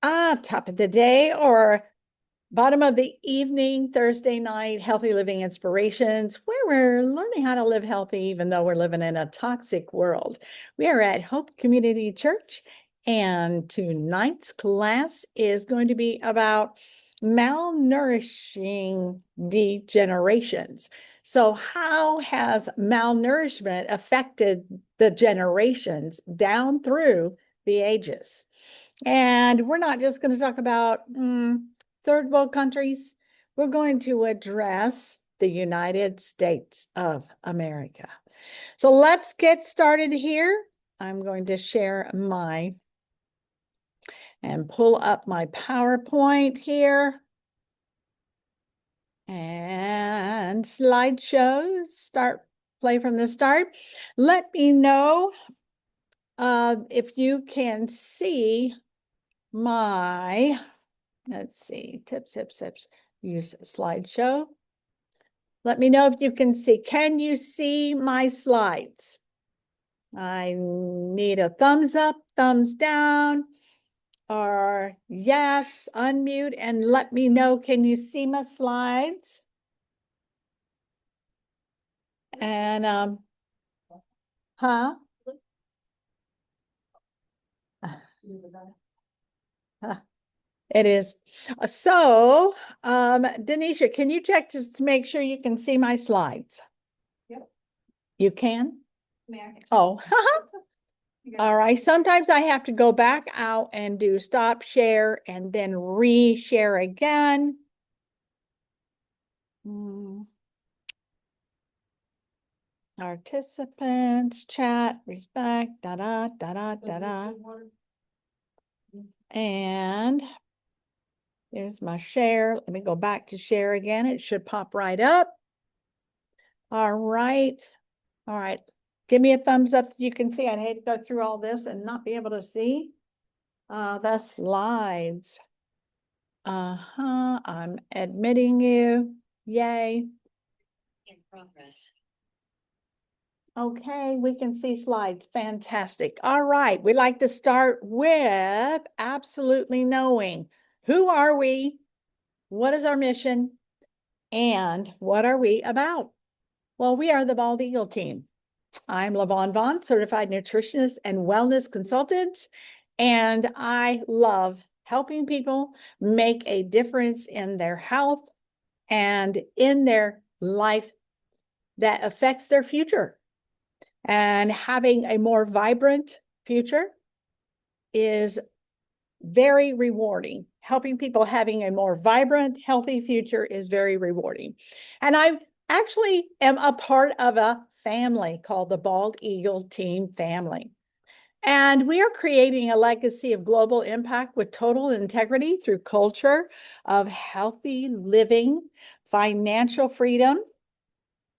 Top of the day or bottom of the evening, Thursday night, healthy living inspirations, where we're learning how to live healthy, even though we're living in a toxic world. We are at Hope Community Church, and tonight's class is going to be about malnourishing degenerations. So, how has malnourishment affected the generations down through the ages? And we're not just going to talk about third world countries. We're going to address the United States of America. So let's get started here. I'm going to share and pull up my PowerPoint here. And slideshows, play from the start. Let me know if you can see let's see, tips, use slideshow. Let me know if you can see. Can you see my slides? I need a thumbs up, thumbs down, or yes, unmute and let me know. Can you see my slides? And, huh? It is. So, Denisha, can you check just to make sure you can see my slides? Yep. You can? Yeah. Oh, all right. Sometimes I have to go back out and do stop share and then re-share again. Participants, chat, respect, da-da. And there's my share. Let me go back to share again. It should pop right up. All right. All right. Give me a thumbs up so you can see. I'd hate to go through all this and not be able to see the slides. I'm admitting you. Yay. In progress. Okay, we can see slides. Fantastic. All right, we'd like to start with absolutely knowing who are we, what is our mission, and what are we about? Well, we are the Bald Eagle team. I'm LaVon Vaughn, certified nutritionist and wellness consultant, and I love helping people make a difference in their health and in their life that affects their future. And having a more vibrant future is very rewarding. Helping people having a more vibrant, healthy future is very rewarding. And I actually am a part of a family called the Bald Eagle Team Family. And we are creating a legacy of global impact with total integrity through culture of healthy living, financial freedom,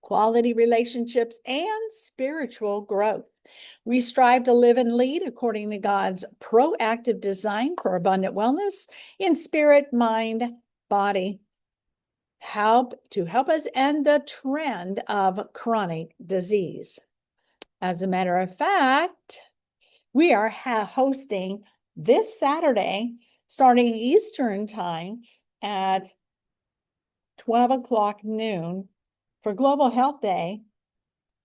quality relationships, and spiritual growth. We strive to live and lead according to God's proactive design for abundant wellness in spirit, mind, body, help us end the trend of chronic disease. As a matter of fact, we are hosting this Saturday, starting Eastern time at 12 o'clock noon for Global Health Day.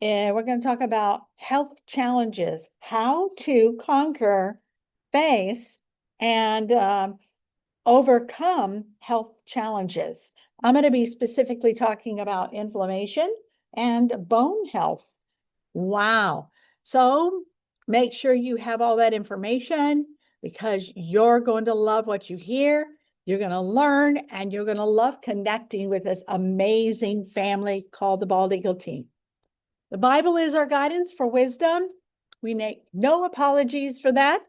And we're going to talk about health challenges, how to conquer, face, and overcome health challenges. I'm going to be specifically talking about inflammation and bone health. Wow. So make sure you have all that information because you're going to love what you hear. You're going to learn and you're going to love connecting with this amazing family called the Bald Eagle Team. The Bible is our guidance for wisdom. We make no apologies for that.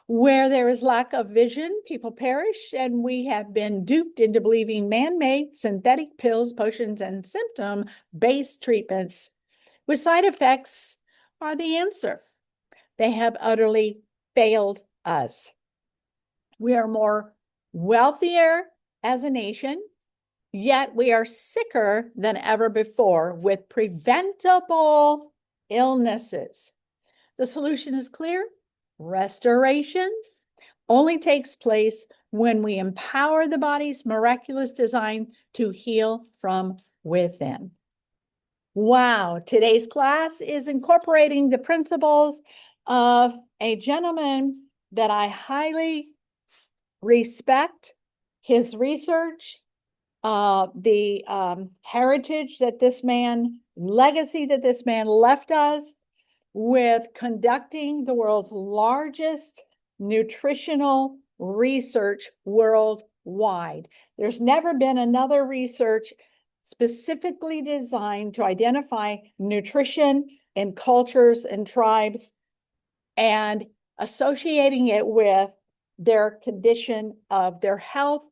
Where there is lack of vision, people perish, and we have been duped into believing man-made synthetic pills, potions, and symptom-based treatments with side effects are the answer. They have utterly failed us. We are more wealthier as a nation, yet we are sicker than ever before with preventable illnesses. The solution is clear: restoration, only takes place when we empower the body's miraculous design to heal from within. Wow, today's class is incorporating the principles of a gentleman that I highly respect, his research, the heritage that this man, legacy that this man left us with conducting the world's largest nutritional research worldwide. There's never been another research specifically designed to identify nutrition in cultures and tribes and associating it with their condition of their health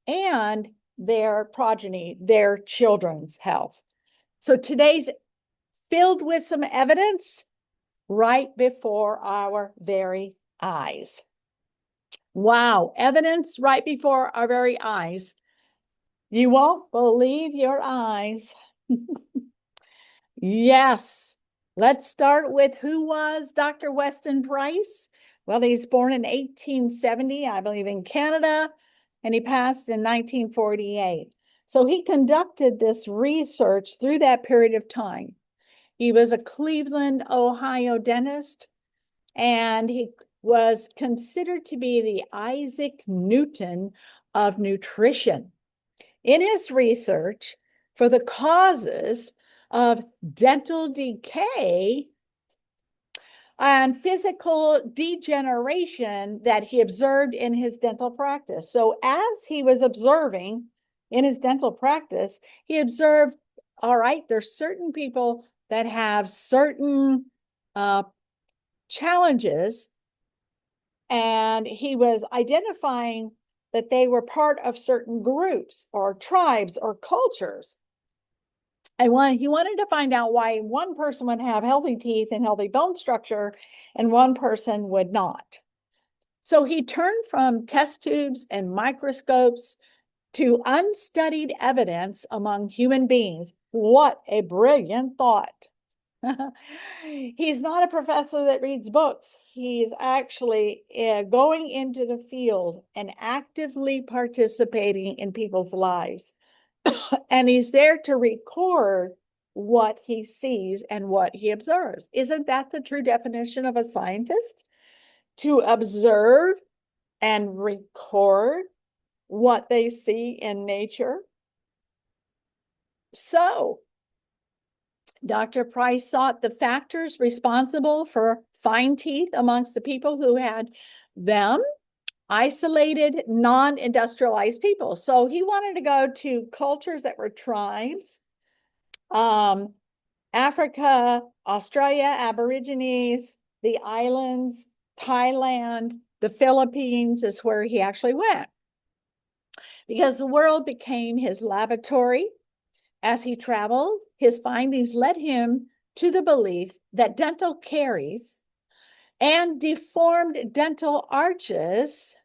and their progeny, their children's health. So today's filled with some evidence right before our very eyes. Wow, evidence right before our very eyes. You won't believe your eyes. Yes. Let's start with who was Dr. Weston Price. Well, he was born in 1870, I believe, in Canada, and he passed in 1948. So he conducted this research through that period of time. He was a Cleveland, Ohio dentist, and he was considered to be the Isaac Newton of nutrition. In his research for the causes of dental decay and physical degeneration that he observed in his dental practice. So as he was observing in his dental practice, he observed, all right, there's certain people that have certain challenges, and he was identifying that they were part of certain groups or tribes or cultures. And he wanted to find out why one person would have healthy teeth and healthy bone structure and one person would not. So he turned from test tubes and microscopes to unstudied evidence among human beings. What a brilliant thought. He's not a professor that reads books. He's actually going into the field and actively participating in people's lives. And he's there to record what he sees and what he observes. Isn't that the true definition of a scientist? To observe and record what they see in nature. So, Dr. Price sought the factors responsible for fine teeth amongst the people who had them, isolated, non-industrialized people. So he wanted to go to cultures that were tribes, Africa, Australia, Aborigines, the islands, Thailand, the Philippines is where he actually went. Because the world became his laboratory. As he traveled, his findings led him to the belief that dental caries and deformed dental arches,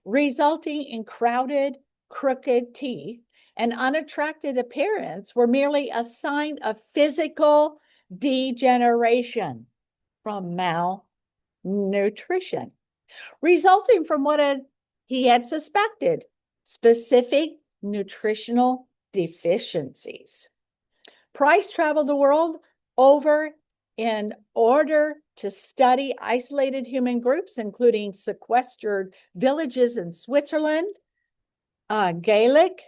resulting in crowded, crooked teeth and unattractive appearance, were merely a sign of physical degeneration from malnutrition, resulting from what he had suspected, specific nutritional deficiencies. Price traveled the world over in order to study isolated human groups, including sequestered villages in Switzerland, Gaelic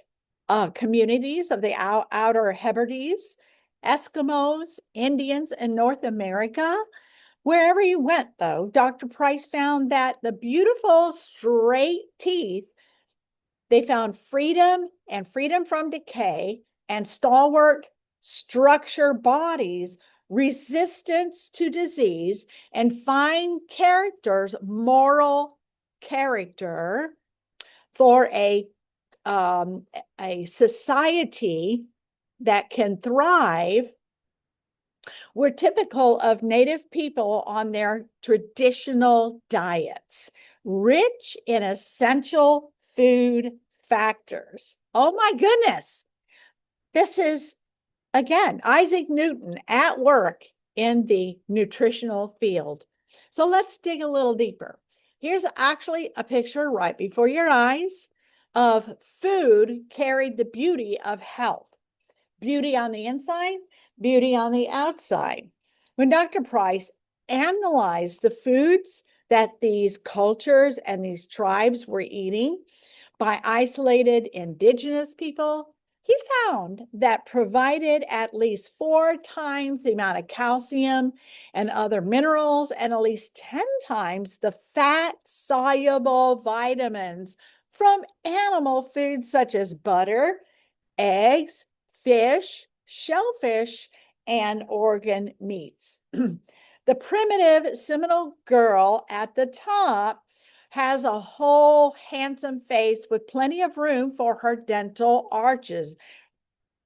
communities of the Outer Hebrides, Eskimos, Indians in North America. Wherever he went, though, Dr. Price found that the beautiful straight teeth, they found freedom and freedom from decay and stalwart structure bodies, resistance to disease, and fine characters, moral character for a society that can thrive, were typical of Native people on their traditional diets, rich in essential food factors. Oh my goodness. This is, again, Isaac Newton at work in the nutritional field. So let's dig a little deeper. Here's actually a picture right before your eyes of food carried the beauty of health. Beauty on the inside, beauty on the outside. When Dr. Price analyzed the foods that these cultures and these tribes were eating by isolated indigenous people, he found that provided at least 4 times the amount of calcium and other minerals and at least 10 times the fat soluble vitamins from animal foods such as butter, eggs, fish, shellfish, and organ meats. The primitive Seminole girl at the top has a whole handsome face with plenty of room for her dental arches.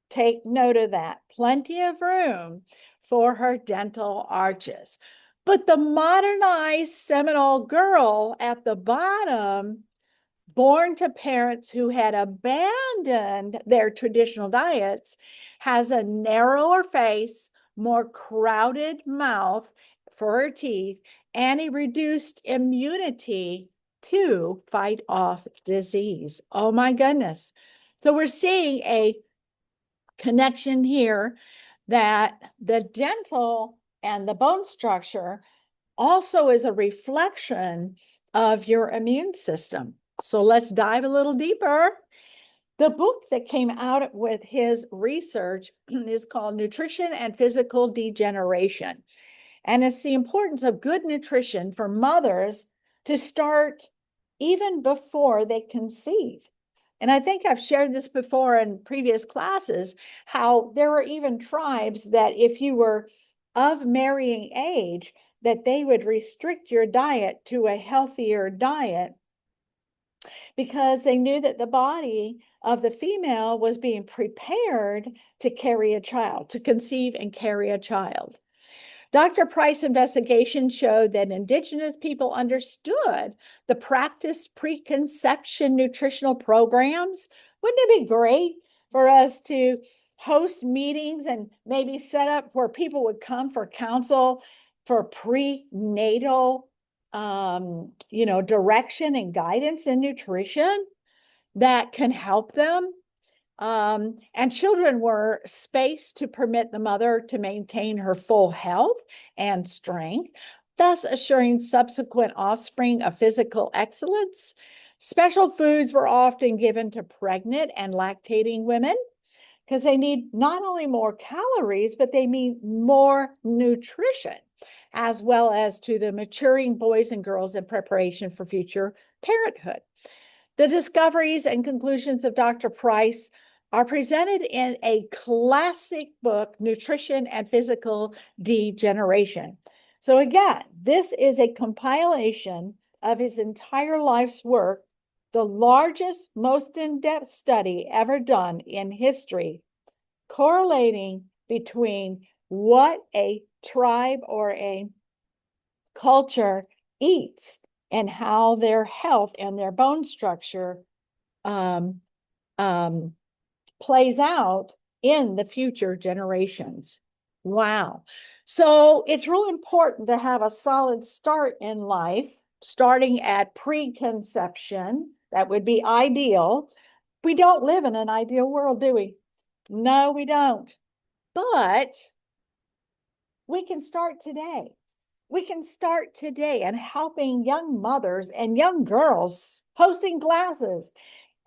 Take note of that. Plenty of room for her dental arches. But the modernized Seminole girl at the bottom, born to parents who had abandoned their traditional diets, has a narrower face, more crowded mouth for her teeth, and a reduced immunity to fight off disease. Oh my goodness. So we're seeing a connection here that the dental and the bone structure also is a reflection of your immune system. So let's dive a little deeper. The book that came out with his research is called Nutrition and Physical Degeneration. And it's the importance of good nutrition for mothers to start even before they conceive. And I think I've shared this before in previous classes, how there were even tribes that if you were of marrying age, that they would restrict your diet to a healthier diet because they knew that the body of the female was being prepared to carry a child, to conceive and carry a child. Dr. Price's investigation showed that indigenous people understood the practiced preconception nutritional programs. Wouldn't it be great for us to host meetings and maybe set up where people would come for counsel for prenatal direction and guidance in nutrition that can help them? And children were spaced to permit the mother to maintain her full health and strength, thus assuring subsequent offspring of physical excellence. Special foods were often given to pregnant and lactating women because they need not only more calories, but they need more nutrition, as well as to the maturing boys and girls in preparation for future parenthood. The discoveries and conclusions of Dr. Price are presented in a classic book, Nutrition and Physical Degeneration. So again, this is a compilation of his entire life's work, the largest, most in-depth study ever done in history, correlating between what a tribe or a culture eats and how their health and their bone structure plays out in the future generations. Wow. So it's really important to have a solid start in life, starting at preconception. That would be ideal. We don't live in an ideal world, do we? No, we don't. But we can start today. We can start today and helping young mothers and young girls, hosting classes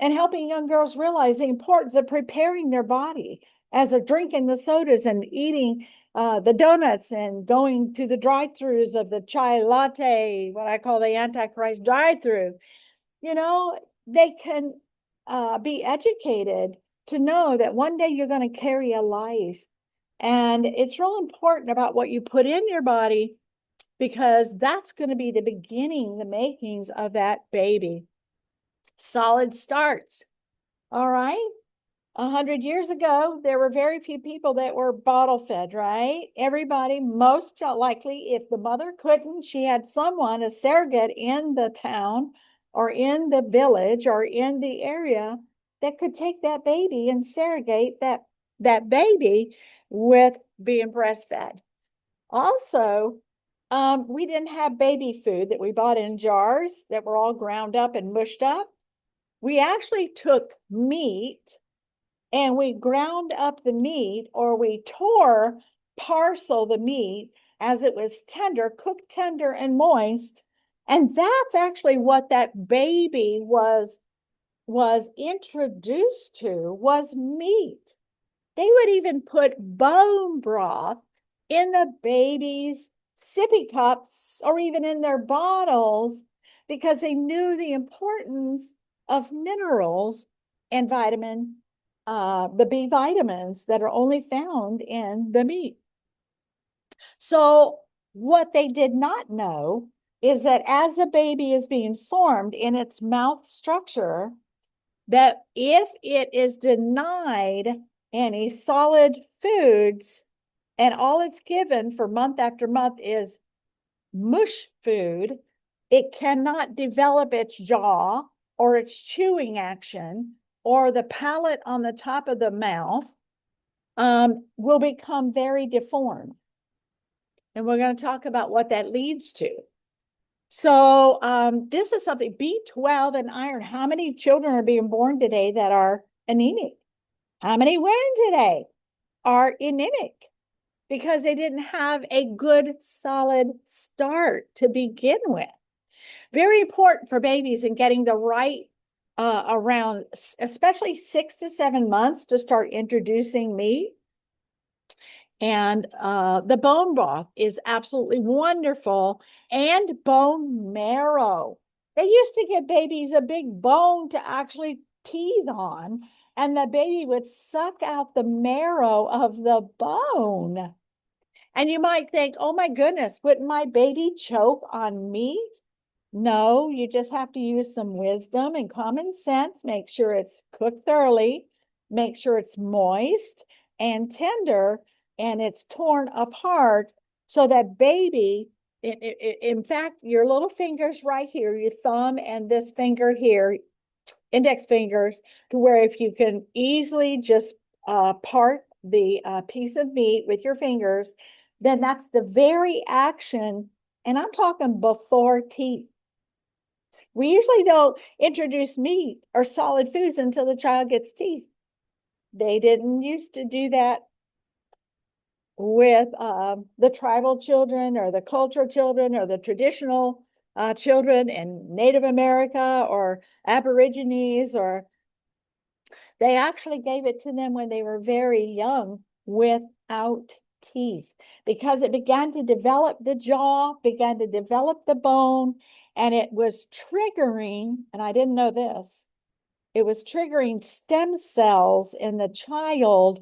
and helping young girls realize the importance of preparing their body as they're drinking the sodas and eating the donuts and going to the drive-thrus of the chai latte, what I call the Antichrist drive-thru. They can be educated to know that one day you're going to carry a life. And it's real important about what you put in your body because that's going to be the beginning, the makings of that baby. Solid starts. All right. 100 years ago, there were very few people that were bottle fed, right? Everybody, most likely, if the mother couldn't, she had someone, a surrogate in the town or in the village or in the area that could take that baby and surrogate that baby with being breastfed. Also, We didn't have baby food that we bought in jars that were all ground up and mushed up. We actually took meat and we ground up the meat, or we tore parcel the meat as it was tender, cooked tender and moist. And that's actually what that baby was introduced to, was meat. They would even put bone broth in the baby's sippy cups or even in their bottles because they knew the importance of minerals and the B vitamins that are only found in the meat. So what they did not know is that as a baby is being formed in its mouth structure, that if it is denied any solid foods and all it's given for month after month is mush food, it cannot develop its jaw or its chewing action or the palate on the top of the mouth will become very deformed. And we're going to talk about what that leads to. So this is something, B12 and iron. How many children are being born today that are anemic? How many women today are anemic? Because they didn't have a good, solid start to begin with. Very important for babies in getting the right around, especially 6 to 7 months to start introducing meat. And the bone broth is absolutely wonderful, and bone marrow. They used to give babies a big bone to actually teethe on, and the baby would suck out the marrow of the bone. And you might think, oh my goodness, wouldn't my baby choke on meat? No, you just have to use some wisdom and common sense. Make sure it's cooked thoroughly, make sure it's moist and tender, and it's torn apart so that baby, in fact, your little fingers right here, your thumb and this finger here, index fingers, to where if you can easily just part the piece of meat with your fingers, then that's the very action. And I'm talking before teeth. We usually don't introduce meat or solid foods until the child gets teeth. They didn't used to do that with the tribal children or the cultural children or the traditional children in Native America or Aborigines, or they actually gave it to them when they were very young without teeth, because it began to develop the jaw, began to develop the bone, and it was triggering, and I didn't know this, it was triggering stem cells in the child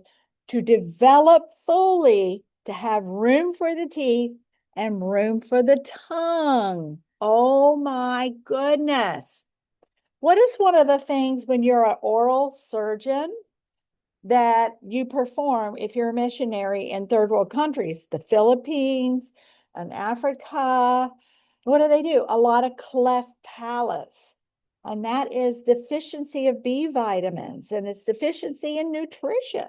to develop fully, to have room for the teeth and room for the tongue. Oh my goodness. What is one of the things when you're an oral surgeon that you perform if you're a missionary in third world countries, the Philippines and Africa? What do? A lot of cleft palates. And that is deficiency of B vitamins, and it's deficiency in nutrition.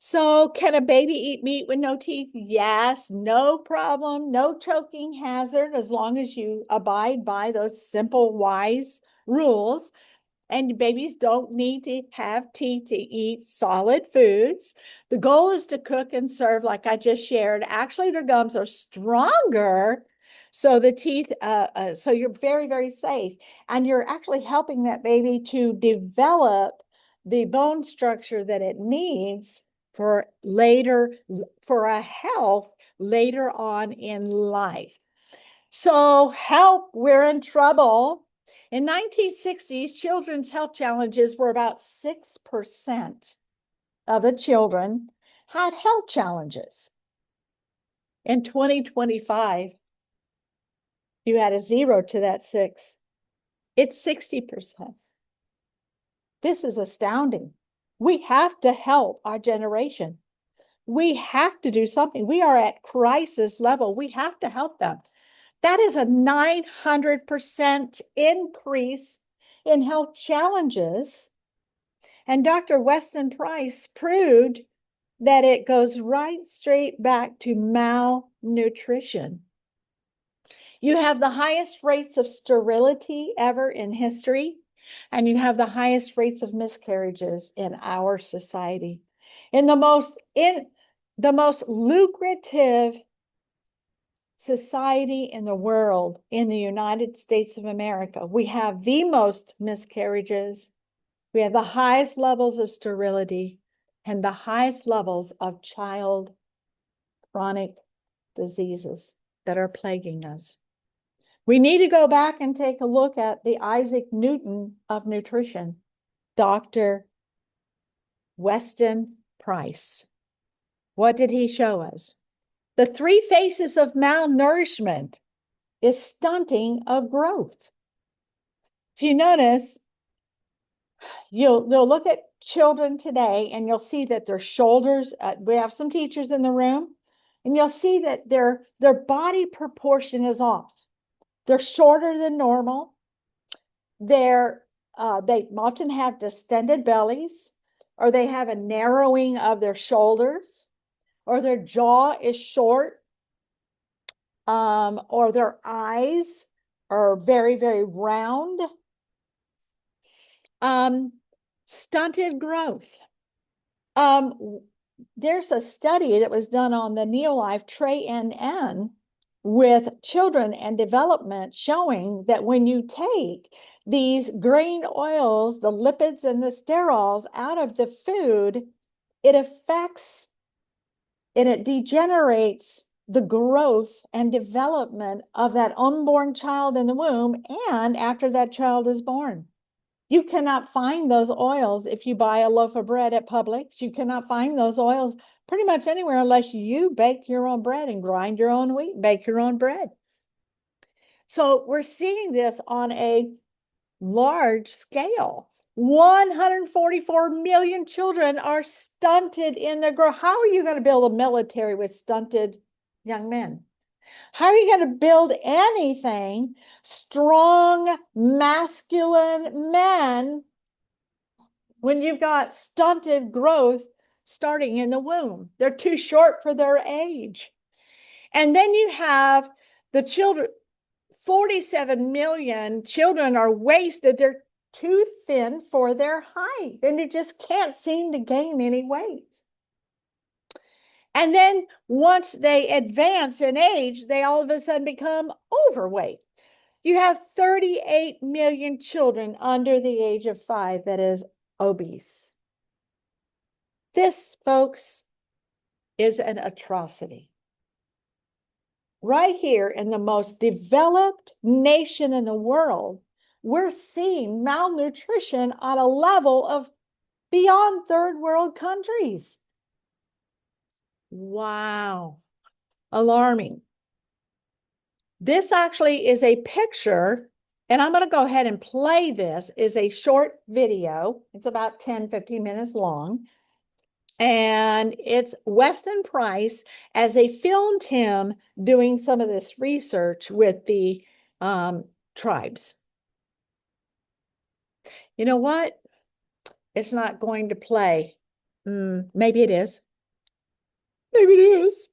So can a baby eat meat with no teeth? Yes, no problem. No choking hazard, as long as you abide by those simple, wise rules. And babies don't need to have teeth to eat solid foods. The goal is to cook and serve, like I just shared. Actually, their gums are stronger. So the teeth, so you're very, very safe. And you're actually helping that baby to develop the bone structure that it needs for later, for a health later on in life. So help, we're in trouble. In 1960s, children's health challenges were about 6% of the children had health challenges. In 2025, you add a 0 to that 6, it's 60%. This is astounding. We have to help our generation. We have to do something. We are at crisis level. We have to help them. That is a 900% increase in health challenges. And Dr. Weston Price proved that it goes right straight back to malnutrition. You have the highest rates of sterility ever in history, and you have the highest rates of miscarriages in our society. In the most lucrative society in the world, in the United States of America, we have the most miscarriages. We have the highest levels of sterility and the highest levels of child chronic diseases that are plaguing us. We need to go back and take a look at the Isaac Newton of nutrition, Dr. Weston Price. What did he show us? The three faces of malnourishment is stunting of growth. If you notice, you'll look at children today and you'll see that their shoulders, we have some teachers in the room, and you'll see that their body proportion is off. They're shorter than normal. They often have distended bellies, or they have a narrowing of their shoulders, or their jaw is short, or their eyes are very, very round. Stunted growth. There's a study that was done on the Neolife Tray NN with children and development showing that when you take these grain oils, the lipids and the sterols out of the food, it affects and it degenerates the growth and development of that unborn child in the womb and after that child is born. You cannot find those oils if you buy a loaf of bread at Publix. You cannot find those oils pretty much anywhere unless you bake your own bread and grind your own wheat, bake your own bread. So we're seeing this on a large scale. 144 million children are stunted in their growth. How are you going to build a military with stunted young men? How are you going to build anything strong, masculine men when you've got stunted growth starting in the womb? They're too short for their age. And then you have the children, 47 million children are wasted. They're too thin for their height, and they just can't seem to gain any weight. And then once they advance in age, they all of a sudden become overweight. You have 38 million children under the age of 5 that is obese. This, folks, is an atrocity. Right here in the most developed nation in the world, we're seeing malnutrition on a level of beyond third world countries. Wow, alarming. This actually is a picture, and I'm going to go ahead and play this, is a short video. It's about 10, 15 minutes long. And it's Weston Price as they filmed him doing some of this research with the tribes. You know what? It's not going to play. Maybe it is. Maybe it is.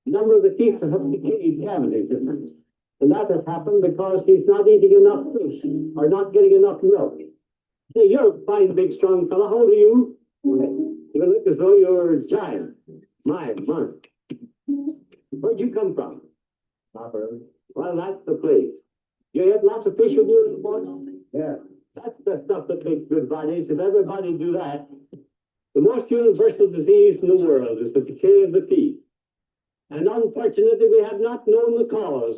Number of the teeth that have decayed cavities, and that has happened because he's not eating enough fruit or not getting enough milk. Hey, you're a fine, big, strong fellow. How old are you? You look as though you're a giant. My month. Where'd you come from? Well, that's the place. You had lots of fish with you in the morning? Yeah. That's the stuff that makes good bodies. If everybody do that, the most universal disease in the world is the decay of the teeth. And unfortunately, we have not known the cause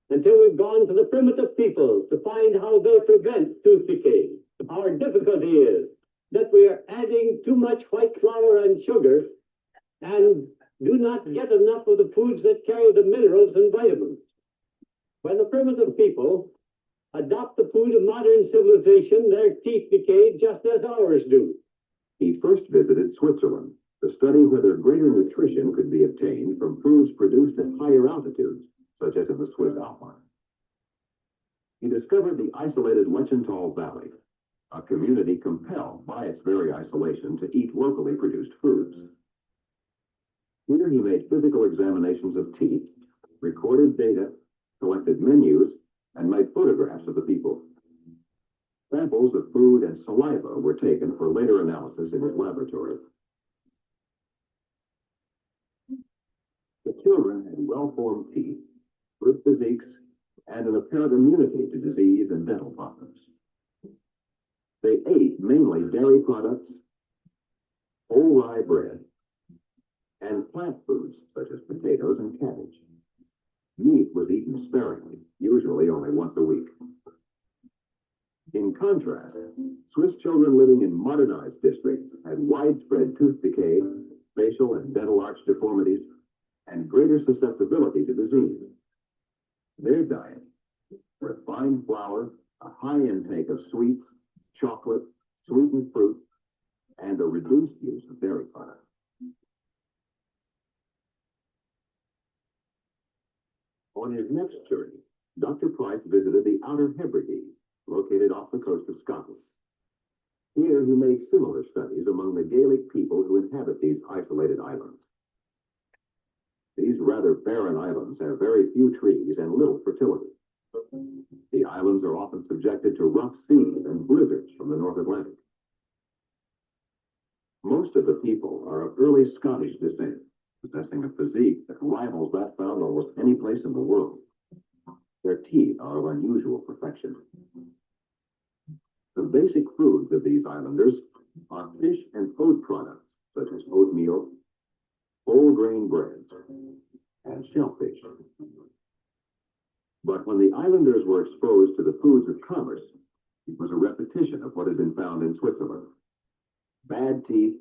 until we've gone to the primitive people to find how they prevent tooth decay. Our difficulty is that we are adding too much white flour and sugar and do not get enough of the foods that carry the minerals and vitamins. When the primitive people adopt the food of modern civilization, their teeth decay just as ours do. He first visited Switzerland to study whether greater nutrition could be obtained from foods produced at higher altitudes, such as in the Swiss Alpine. He discovered the isolated Lechental Valley, a community compelled by its very isolation to eat locally produced foods. Here he made physical examinations of teeth, recorded data, collected menus, and made photographs of the people. Samples of food and saliva were taken for later analysis in his laboratory. The children had well-formed teeth, good physiques, and an apparent immunity to disease and dental problems. They ate mainly dairy products, whole rye bread, and plant foods such as potatoes and cabbage. Meat was eaten sparingly, usually only once a week. In contrast, Swiss children living in modernized districts had widespread tooth decay, facial and dental arch deformities, and greater susceptibility to disease. Their diet: refined flour, a high intake of sweets, chocolate, sweetened fruit, and a reduced use of dairy products. On his next journey, Dr. Price visited the Outer Hebrides, located off the coast of Scotland. Here he made similar studies among the Gaelic people who inhabit these isolated islands. These rather barren islands have very few trees and little fertility. The islands are often subjected to rough seas and blizzards from the North Atlantic. Most of the people are of early Scottish descent, possessing a physique that rivals that found almost any place in the world. Their teeth are of unusual perfection. The basic foods of these islanders are fish and oat products, such as oatmeal, whole grain breads, and shellfish. But when the islanders were exposed to the foods of commerce, it was a repetition of what had been found in Switzerland. Bad teeth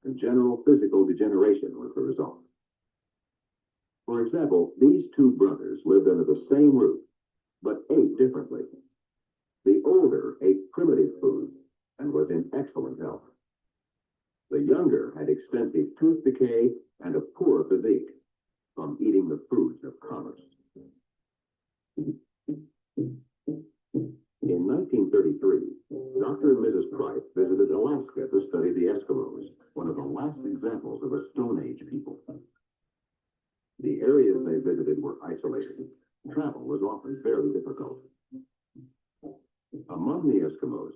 and general physical degeneration was the result. For example, these two brothers lived under the same roof, but ate differently. The older ate primitive food and was in excellent health. The younger had extensive tooth decay and a poor physique from eating the foods of commerce. In 1933, Dr. and Mrs. Price visited Alaska to study the Eskimos, one of the last examples of a Stone Age people. The areas they visited were isolated. Travel was often very difficult. Among the Eskimos,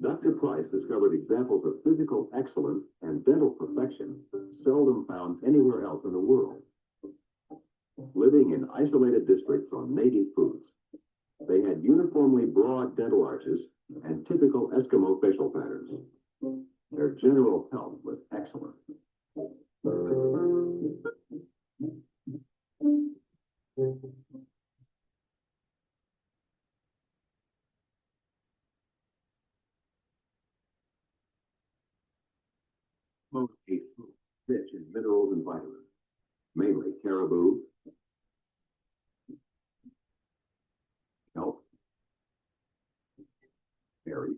Dr. Price discovered examples of physical excellence and dental perfection seldom found anywhere else in the world. Living in isolated districts on native foods, they had uniformly broad dental arches and typical Eskimo facial patterns. Their general health was excellent. Most ate food rich in minerals and vitamins, mainly caribou, kelp, berries,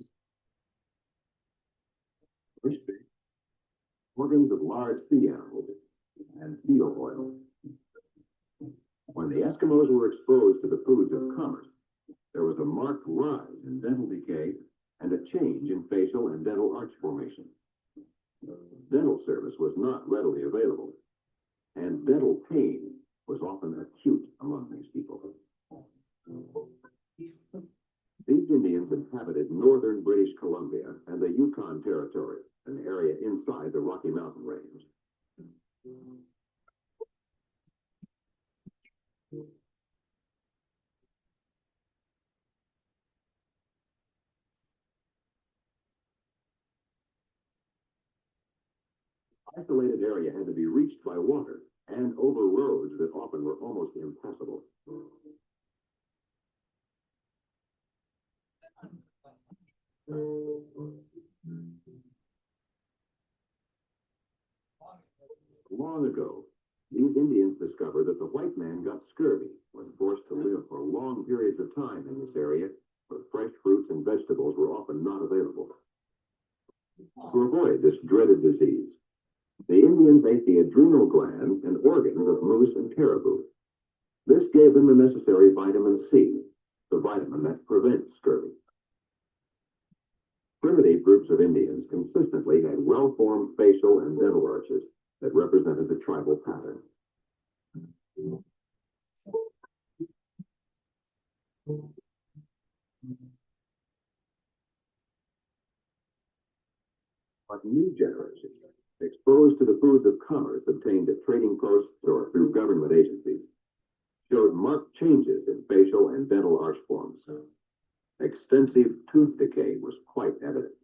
fish, organs of large sea animals, and seal oil. When the Eskimos were exposed to the foods of commerce, there was a marked rise in dental decay and a change in facial and dental arch formation. Dental service was not readily available, and dental pain was often acute among these people. These Indians inhabited northern British Columbia and the Yukon Territory, an area inside the Rocky Mountain Range. The isolated area had to be reached by water and over roads that often were almost impassable. Long ago, these Indians discovered that the white man got scurvy when forced to live for long periods of time in this area where fresh fruits and vegetables were often not available. To avoid this dreaded disease, the Indians ate the adrenal glands and organs of moose and caribou. This gave them the necessary vitamin C, the vitamin that prevents scurvy. Primitive groups of Indians consistently had well-formed facial and dental arches that represented the tribal pattern. But new generations, exposed to the foods of commerce obtained at trading posts or through government agencies, showed marked changes in facial and dental arch forms. Extensive tooth decay was quite evident.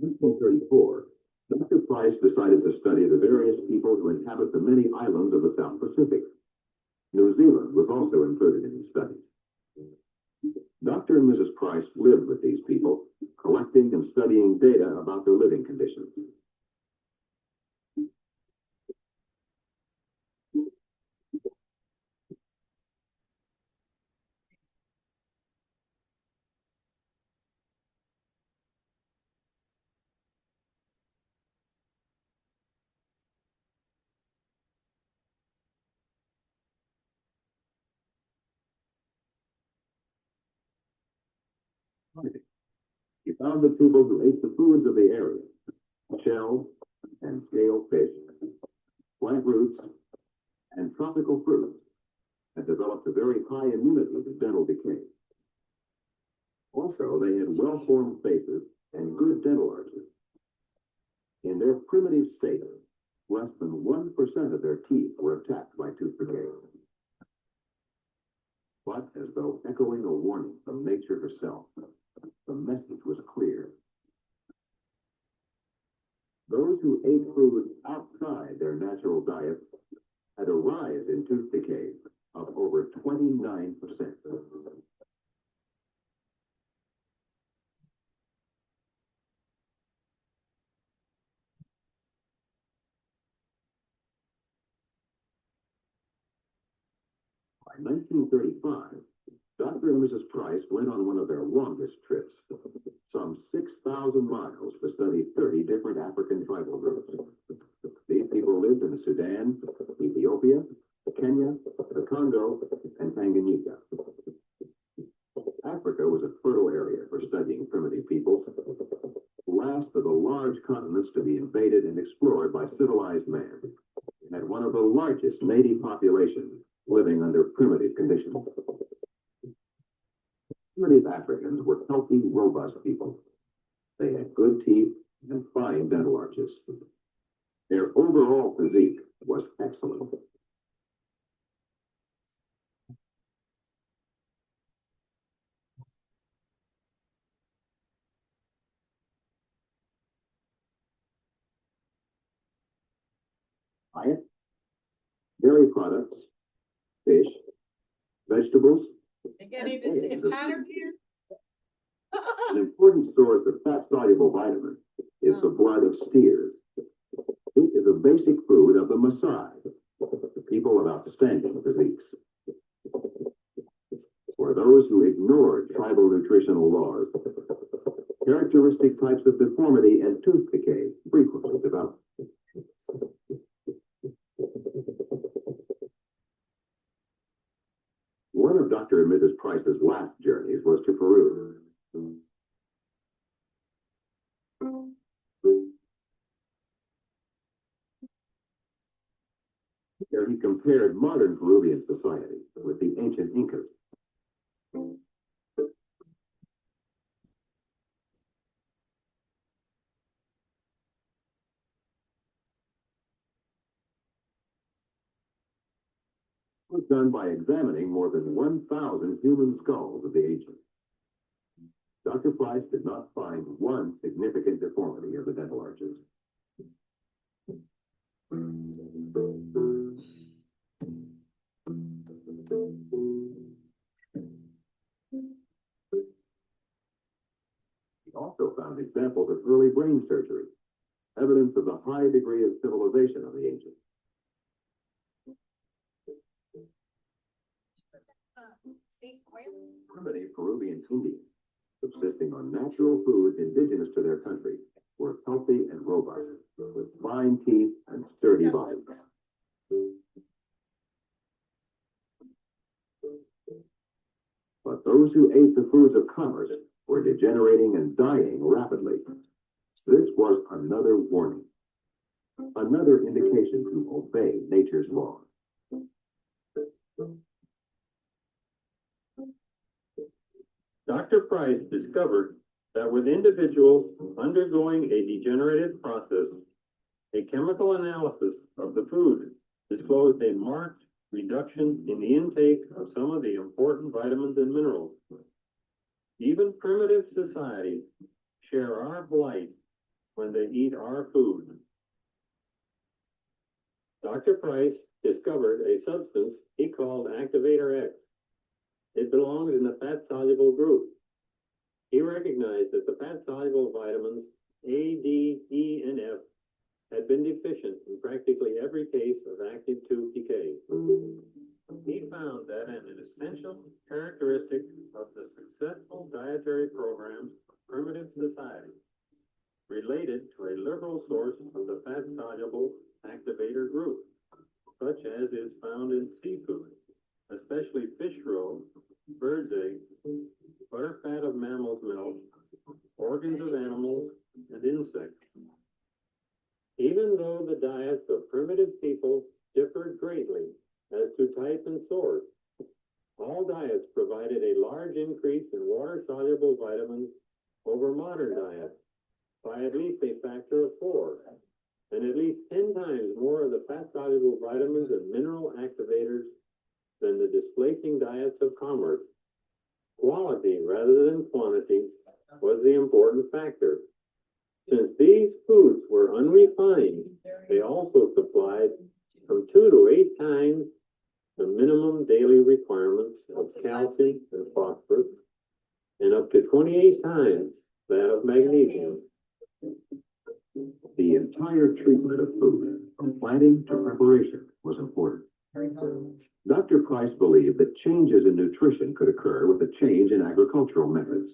1934, Dr. Price decided to study the various people who inhabit the many islands of the South Pacific. New Zealand was also included in his studies. Dr. and Mrs. Price lived with these people, collecting and studying data about their living conditions. He found the people who ate the foods of the area, shell and scale fish, plant roots, and tropical fruits, had developed a very high immunity to dental decay. Also, they had well-formed faces and good dental arches. In their primitive state, less than 1% of their teeth were attacked by tooth decay. But as though echoing a warning from nature herself, the message was clear. Those who ate food outside their natural diet had a rise in tooth decay of over 29%. By 1935, Dr. and Mrs. Price went on one of their longest trips, some 6,000 miles, to study 30 different African tribal groups. These people lived in the Sudan, Ethiopia, Kenya, the Congo, and Tanganyika. Africa was a fertile area for studying primitive peoples, last of the large continents to be invaded and explored by civilized man. It had one of the largest native populations living under primitive conditions. Primitive Africans were healthy, robust people. They had good teeth and fine dental arches. Their overall physique was excellent. Diet, dairy products, fish, vegetables. You can't even see a pattern here. An important source of fat-soluble vitamins is the blood of steers. It is a basic food of the Maasai, the people of outstanding physiques. For those who ignored tribal nutritional laws, characteristic types of deformity and tooth decay frequently developed. One of Dr. and Mrs. Price's last journeys was to Peru. There he compared modern Peruvian society with the ancient Incas. It was done by examining more than 1,000 human skulls of the ancients. Dr. Price did not find one significant deformity of the dental arches. examples of early brain surgery, evidence of the high degree of civilization of the ancients. Primitive Peruvian Indians, subsisting on natural foods indigenous to their country, were healthy and robust, with fine teeth and sturdy bodies. But those who ate the foods of commerce were degenerating and dying rapidly. This was another warning, another indication to obey nature's laws. Dr. Price discovered that with individuals undergoing a degenerative process, a chemical analysis of the food disclosed a marked reduction in the intake of some of the important vitamins and minerals. Even primitive societies share our blight when they eat our food. Dr. Price discovered a substance he called activator X. It belongs in the fat-soluble group. He recognized that the fat-soluble vitamins A, D, E, and F had been deficient in practically every case of active tooth decay. He found that an essential characteristic of the successful dietary programs of primitive society related to a liberal source of the fat-soluble activator group, such as is found in seafood, especially fish roe, bird's eggs, butterfat of mammal's milk, organs of animals, and insects. Even though the diets of primitive people differed greatly as to type and source, all diets provided a large increase in water-soluble vitamins over modern diets by at least a factor of 4, and at least 10 times more of the fat-soluble vitamins and mineral activators than the displacing diets of commerce. Quality rather than quantity was the important factor. Since these foods were unrefined, they also supplied from 2 to 8 times the minimum daily requirements of calcium and phosphorus, and up to 28 times that of magnesium. The entire treatment of food, from planting to preparation, was important. Dr. Price believed that changes in nutrition could occur with a change in agricultural methods,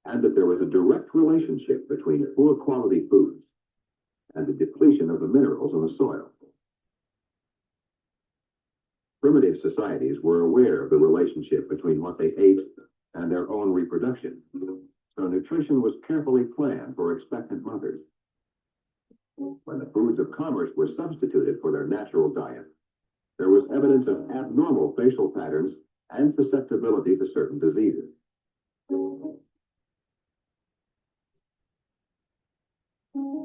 and that there was a direct relationship between poor quality foods and the depletion of the minerals in the soil. Primitive societies were aware of the relationship between what they ate and their own reproduction, so nutrition was carefully planned for expectant mothers. When the foods of commerce were substituted for their natural diet, there was evidence of abnormal facial patterns and susceptibility to certain diseases.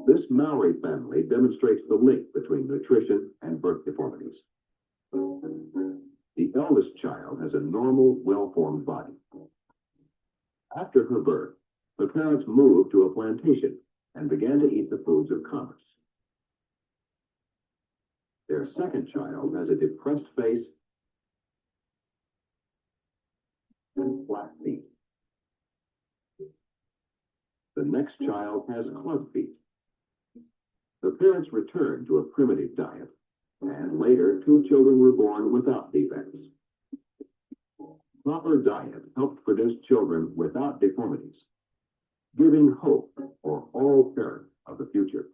This Maori family demonstrates the link between nutrition and birth deformities. The eldest child has a normal, well-formed body. After her birth, the parents moved to a plantation and began to eat the foods of commerce. Their second child has a depressed face and flat feet. The next child has club feet. The parents returned to a primitive diet, and later 2 children were born without defects. Proper diet helped produce children without deformities, giving hope for all parents of the future.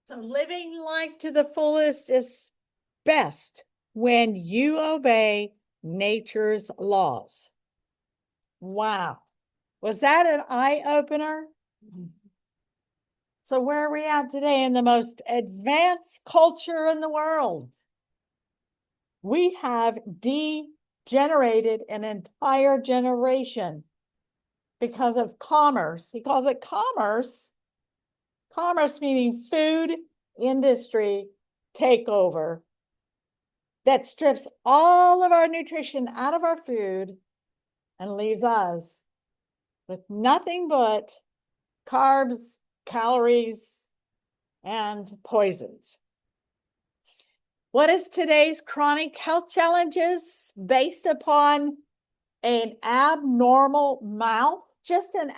So living life to the fullest is best when you obey nature's laws. Wow. Was that an eye-opener? So where are we at today in the most advanced culture in the world? We have degenerated an entire generation because of commerce. He calls it commerce. Commerce meaning food industry takeover that strips all of our nutrition out of our food and leaves us with nothing but carbs, calories, and poisons. What is today's chronic health challenges based upon an abnormal mouth? Just an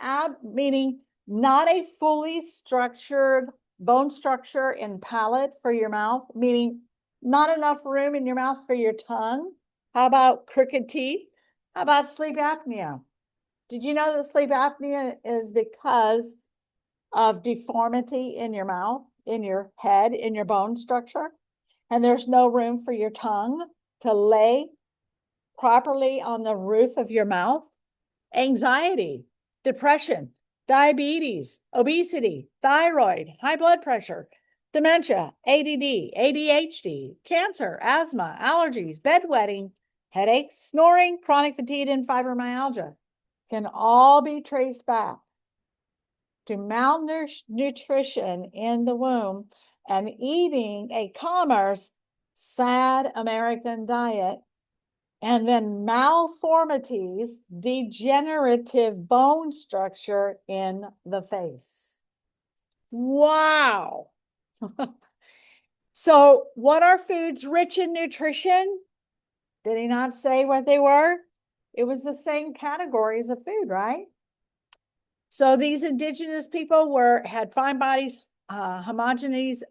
meaning not a fully structured bone structure and palate for your mouth, meaning not enough room in your mouth for your tongue. How about crooked teeth? How about sleep apnea? Did you know that sleep apnea is because of deformity in your mouth, in your head, in your bone structure? And there's no room for your tongue to lay properly on the roof of your mouth. Anxiety, depression, diabetes, obesity, thyroid, high blood pressure, dementia, ADD, ADHD, cancer, asthma, allergies, bedwetting, headaches, snoring, chronic fatigue, and fibromyalgia can all be traced back to malnutrition in the womb and eating a sad American diet, and then malformities, degenerative bone structure in the face. Wow. So what are foods rich in nutrition? Did he not say what they were? It was the same categories of food, right? So these indigenous people had fine bodies, homogeneous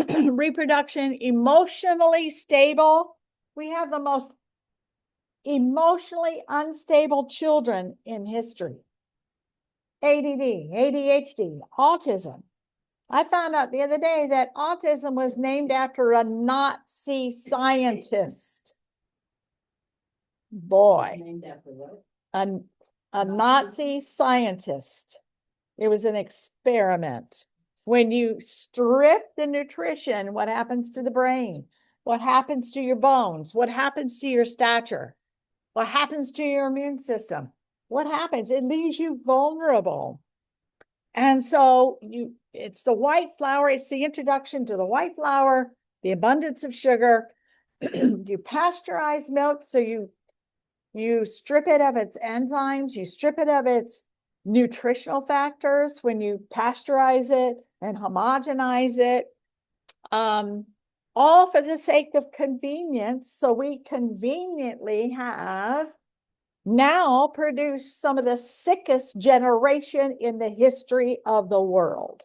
reproduction, emotionally stable. We have the most emotionally unstable children in history. ADD, ADHD, autism. I found out the other day that autism was named after a Nazi scientist. Boy. Named after what? A Nazi scientist. It was an experiment. When you strip the nutrition, what happens to the brain? What happens to your bones? What happens to your stature? What happens to your immune system? What happens? It leaves you vulnerable. And so it's the white flour. It's the introduction to the white flour, the abundance of sugar. You pasteurize milk, so you strip it of its enzymes, you strip it of its nutritional factors when you pasteurize it and homogenize it, all for the sake of convenience. So we conveniently have now produced some of the sickest generation in the history of the world.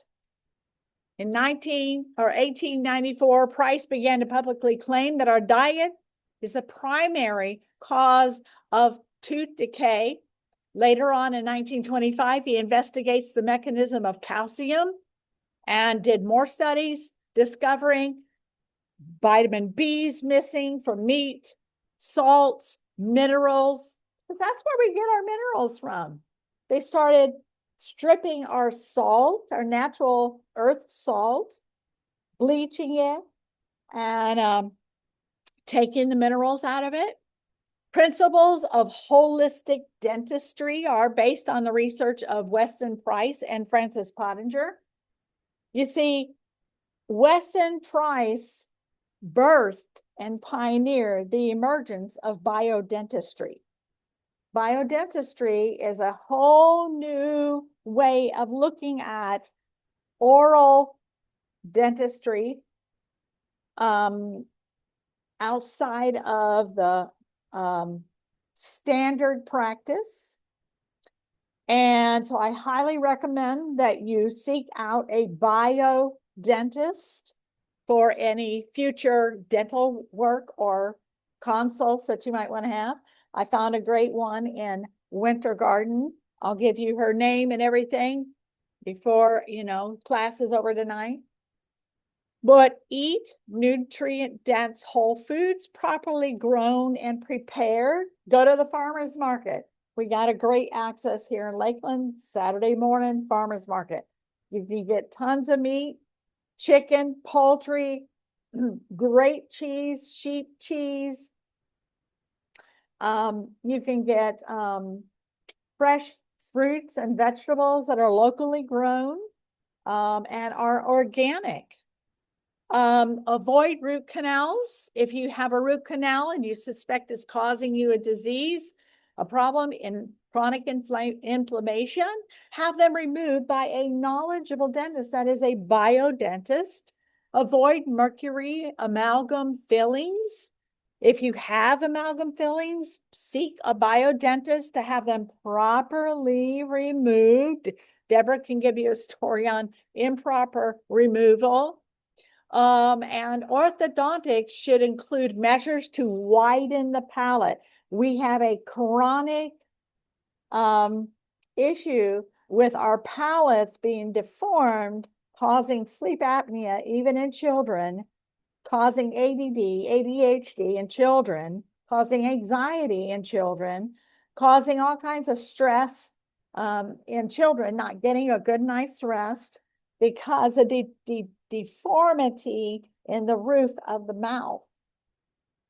In 1894, Price began to publicly claim that our diet is a primary cause of tooth decay. Later on in 1925, he investigates the mechanism of calcium and did more studies discovering vitamin B's missing from meat, salts, minerals, because that's where we get our minerals from. They started stripping our salt, our natural earth salt, bleaching it, and taking the minerals out of it. Principles of holistic dentistry are based on the research of Weston Price and Francis Pottinger. You see, Weston Price birthed and pioneered the emergence of biodentistry. Biodentistry is a whole new way of looking at oral dentistry outside of the standard practice. And so I highly recommend that you seek out a biodentist for any future dental work or consults that you might want to have. I found a great one in Winter Garden. I'll give you her name and everything before, class is over tonight. But eat nutrient-dense whole foods, properly grown and prepared. Go to the farmer's market. We got a great access here in Lakeland, Saturday morning farmer's market. You can get tons of meat, chicken, poultry, great cheese, sheep cheese. You can get fresh fruits and vegetables that are locally grown and are organic. Avoid root canals. If you have a root canal and you suspect it's causing you a disease, a problem in chronic inflammation, have them removed by a knowledgeable dentist that is a biodentist. Avoid mercury amalgam fillings. If you have amalgam fillings, seek a biodentist to have them properly removed. Deborah can give you a story on improper removal. And orthodontics should include measures to widen the palate. We have a chronic issue with our palates being deformed, causing sleep apnea, even in children, causing ADD, ADHD in children, causing anxiety in children, causing all kinds of stress in children, not getting a good night's rest because of deformity in the roof of the mouth.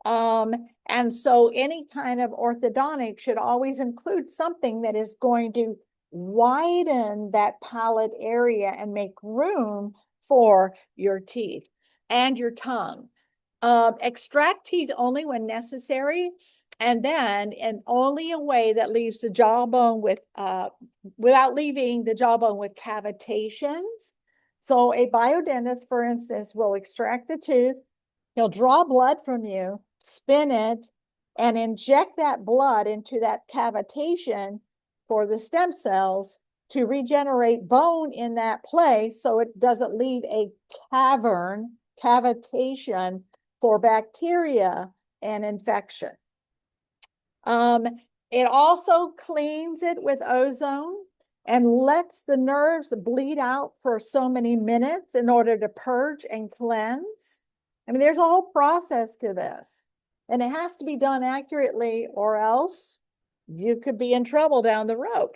And so any kind of orthodontic should always include something that is going to widen that palate area and make room for your teeth and your tongue. Extract teeth only when necessary, and then in only a way that leaves the jawbone with, without leaving the jawbone with cavitations. So a biodentist, for instance, will extract the tooth. He'll draw blood from you, spin it, and inject that blood into that cavitation for the stem cells to regenerate bone in that place so it doesn't leave a cavitation for bacteria and infection. It also cleans it with ozone and lets the nerves bleed out for so many minutes in order to purge and cleanse. I mean, there's a whole process to this, and it has to be done accurately, or else you could be in trouble down the road.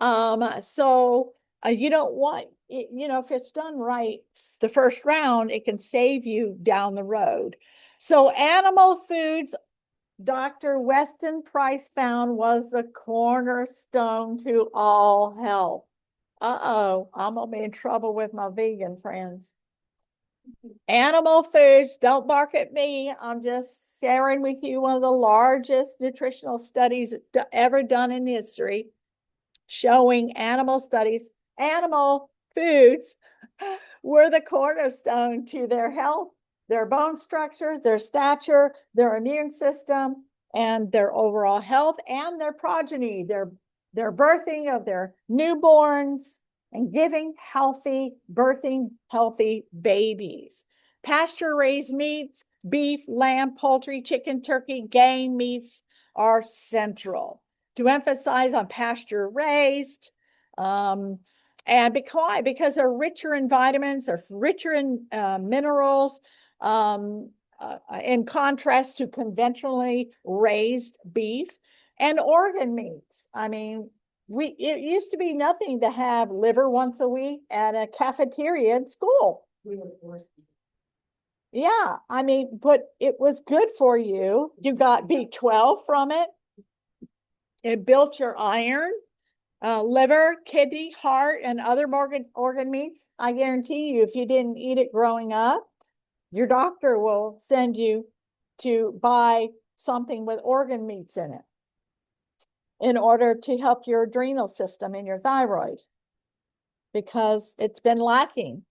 You don't want, you know, if it's done right the first round, it can save you down the road. So animal foods, Dr. Weston Price found, was the cornerstone to all health. Uh-oh, I'm gonna be in trouble with my vegan friends. Animal foods, don't bark at me. I'm just sharing with you one of the largest nutritional studies ever done in history, showing animal foods were the cornerstone to their health, their bone structure, their stature, their immune system, and their overall health, and their progeny, their birthing of their newborns, and birthing healthy babies. Pasture-raised meats, beef, lamb, poultry, chicken, turkey, game meats are central. To emphasize on pasture-raised, and because they're richer in vitamins, they're richer in minerals, in contrast to conventionally raised beef. And organ meats. I mean, it used to be nothing to have liver once a week at a cafeteria at school. Yeah, I mean, but it was good for you. You got B12 from it. It built your iron. Liver, kidney, heart, and other organ meats. I guarantee you, if you didn't eat it growing up, your doctor will send you to buy something with organ meats in it in order to help your adrenal system and your thyroid, because it's been lacking.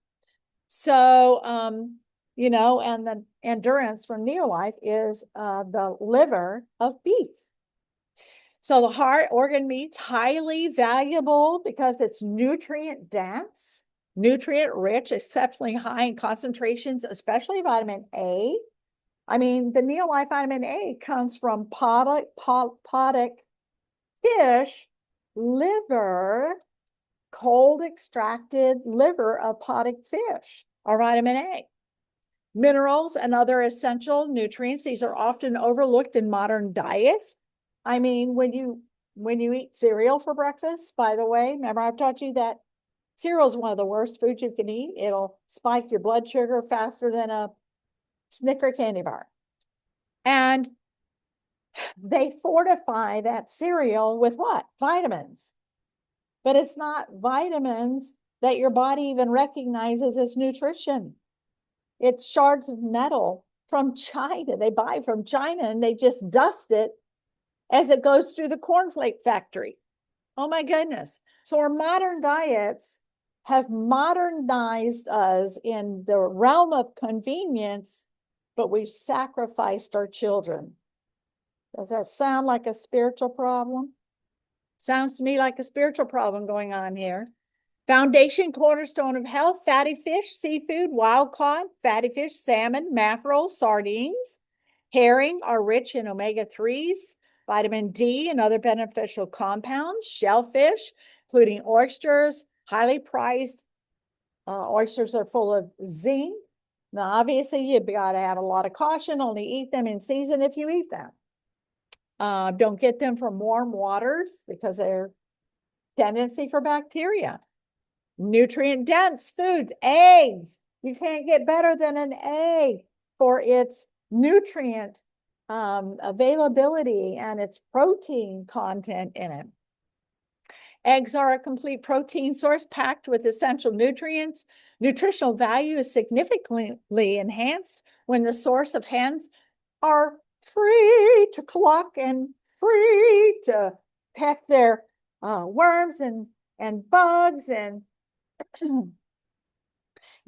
So, you know, and the endurance from Neolife is the liver of beef. So the heart organ meat's highly valuable because it's nutrient dense, nutrient rich, exceptionally high in concentrations, especially vitamin A. I mean, the Neolife vitamin A comes from podic fish liver, cold extracted liver of podic fish, or vitamin A. Minerals and other essential nutrients, these are often overlooked in modern diets. I mean, when you eat cereal for breakfast, by the way, remember I've taught you that cereal is one of the worst foods you can eat. It'll spike your blood sugar faster than a Snicker candy bar. And they fortify that cereal with what? Vitamins. But it's not vitamins that your body even recognizes as nutrition. It's shards of metal from China. They buy from China and they just dust it as it goes through the cornflake factory. Oh my goodness. So our modern diets have modernized us in the realm of convenience, but we've sacrificed our children. Does that sound like a spiritual problem? Sounds to me like a spiritual problem going on here. Foundation, cornerstone of health, fatty fish, seafood, wild caught, fatty fish, salmon, mackerel, sardines, herring are rich in omega-3s, vitamin D and other beneficial compounds, shellfish, including oysters, highly prized. Oysters are full of zinc. Now, obviously, you've got to have a lot of caution. Only eat them in season if you eat them. Don't get them from warm waters because they're tendency for bacteria. Nutrient dense foods, eggs. You can't get better than an egg for its nutrient availability and its protein content in it. Eggs are a complete protein source packed with essential nutrients. Nutritional value is significantly enhanced when the source of hens are free to cluck and free to peck their worms and bugs and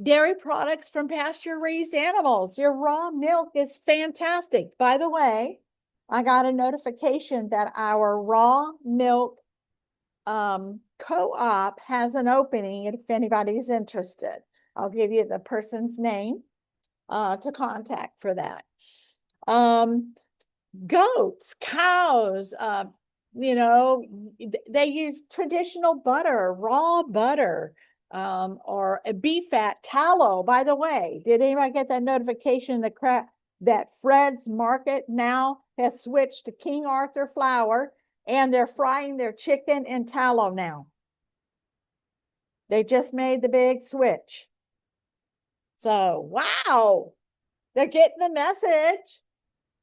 dairy products from pasture-raised animals. Your raw milk is fantastic. By the way, I got a notification that our raw milk co-op has an opening if anybody's interested. I'll give you the person's name to contact for that. Goats, cows, they use traditional butter, raw butter, or a beef fat, tallow. By the way, did anybody get that notification that Fred's Market now has switched to King Arthur flour and they're frying their chicken in tallow now? They just made the big switch. So, wow, they're getting the message.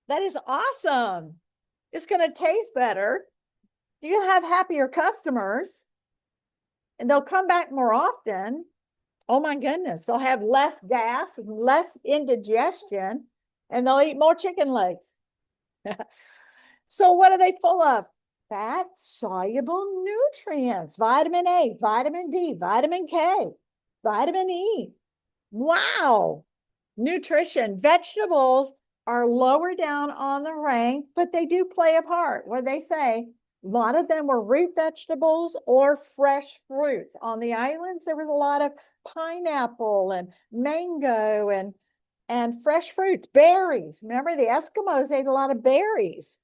That is awesome. It's going to taste better. You're going to have happier customers and they'll come back more often. Oh my goodness. They'll have less gas, less indigestion, and they'll eat more chicken legs. So what are they full of? Fat soluble nutrients, vitamin A, vitamin D, vitamin K, vitamin E. Wow. Nutrition. Vegetables are lower down on the rank, but they do play a part. What they say, a lot of them were root vegetables or fresh fruits. On the islands, there was a lot of pineapple and mango and fresh fruits, berries. Remember, the Eskimos ate a lot of berries.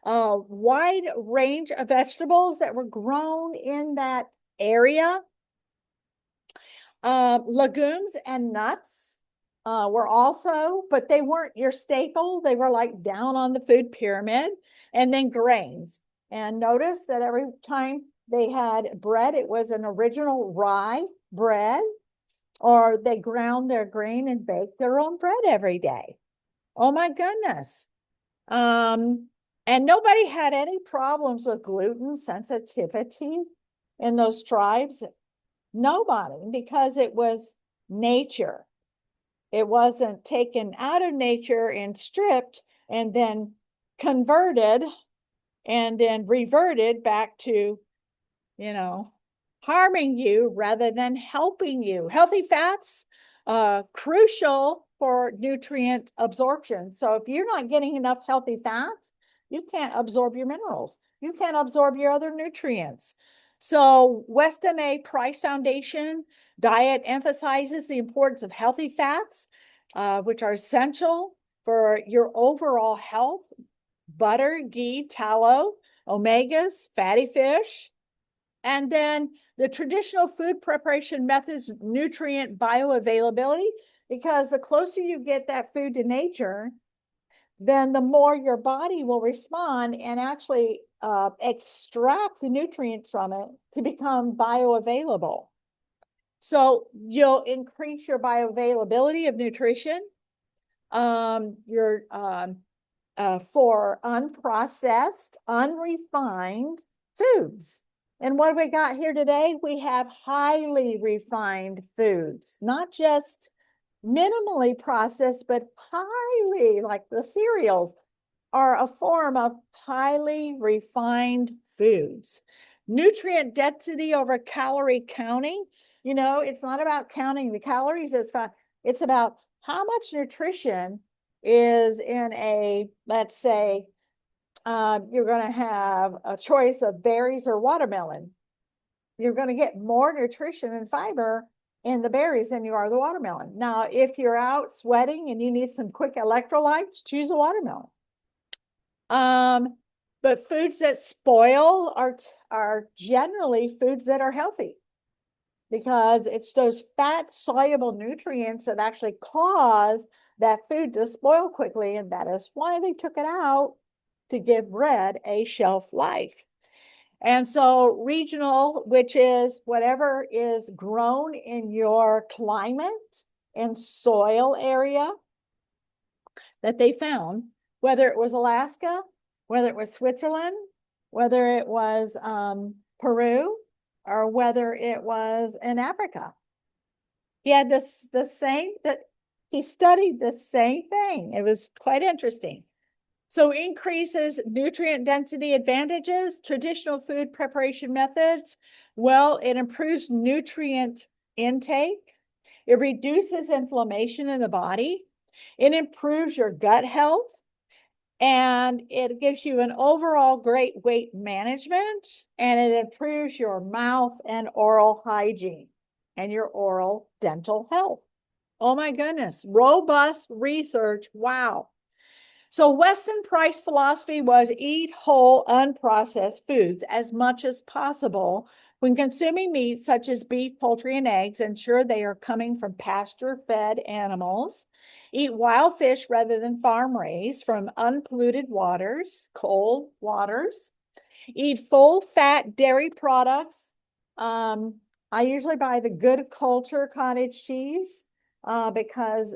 Wide range of vegetables that were grown in that area. Legumes and nuts were also, but they weren't your staple. They were like down on the food pyramid. And then grains. And notice that every time they had bread, it was an original rye bread, or they ground their grain and baked their own bread every day. Oh my goodness. And nobody had any problems with gluten sensitivity in those tribes. Nobody, because it was nature. It wasn't taken out of nature and stripped and then converted and then reverted back to, harming you rather than helping you. Healthy fats, crucial for nutrient absorption. So if you're not getting enough healthy fats, you can't absorb your minerals. You can't absorb your other nutrients. So Weston A. Price Foundation diet emphasizes the importance of healthy fats, which are essential for your overall health. Butter, ghee, tallow, omegas, fatty fish. And then the traditional food preparation methods, nutrient bioavailability, because the closer you get that food to nature, then the more your body will respond and actually extract the nutrient from it to become bioavailable. So you'll increase your bioavailability of nutrition. For unprocessed, unrefined foods. And what have we got here today? We have highly refined foods, not just minimally processed, but highly, like the cereals, are a form of highly refined foods. Nutrient density over calorie counting. You know, it's not about counting the calories. It's about how much nutrition is in a, let's say, you're going to have a choice of berries or watermelon. You're going to get more nutrition and fiber in the berries than you are the watermelon. Now, if you're out sweating and you need some quick electrolytes, choose a watermelon. But foods that spoil are generally foods that are healthy, because it's those fat soluble nutrients that actually cause that food to spoil quickly. And that is why they took it out, to give bread a shelf life. And so regional, which is whatever is grown in your climate and soil area that they found, whether it was Alaska, whether it was Switzerland, whether it was Peru, or whether it was in Africa. He had he studied the same thing. It was quite interesting. So increases nutrient density advantages, traditional food preparation methods. Well, it improves nutrient intake. It reduces inflammation in the body. It improves your gut health. And it gives you an overall great weight management, and it improves your mouth and oral hygiene and your oral dental health. Oh my goodness, robust research. Wow. So Weston Price philosophy was eat whole, unprocessed foods as much as possible. When consuming meat such as beef, poultry, and eggs, ensure they are coming from pasture-fed animals. Eat wild fish rather than farm-raised from unpolluted waters, cold waters. Eat full-fat dairy products. I usually buy the Good Culture cottage cheese because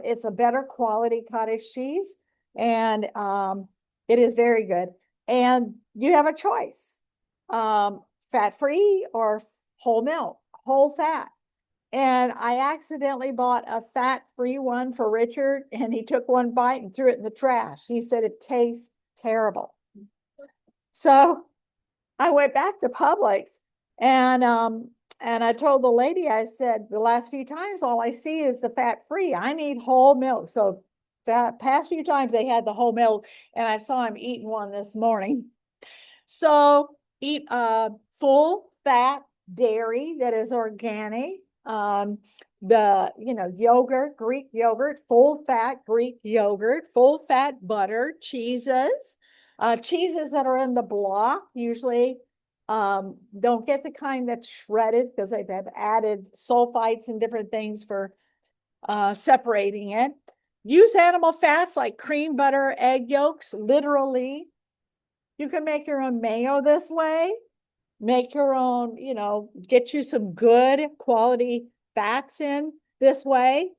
it's a better quality cottage cheese. And it is very good. And you have a choice, fat-free or whole milk, whole fat. And I accidentally bought a fat-free one for Richard, and he took one bite and threw it in the trash. He said it tastes terrible. So I went back to Publix, and I told the lady, I said, the last few times, all I see is the fat-free. I need whole milk. So that past few times they had the whole milk, and I saw him eating one this morning. So eat full fat dairy that is organic. Yogurt, Greek yogurt, full fat Greek yogurt, full fat butter, cheeses that are in the block usually don't get the kind that's shredded, because they've added sulfites and different things for separating it. Use animal fats like cream, butter, egg yolks, literally. You can make your own mayo this way. Make your own, get you some good quality fats in this way.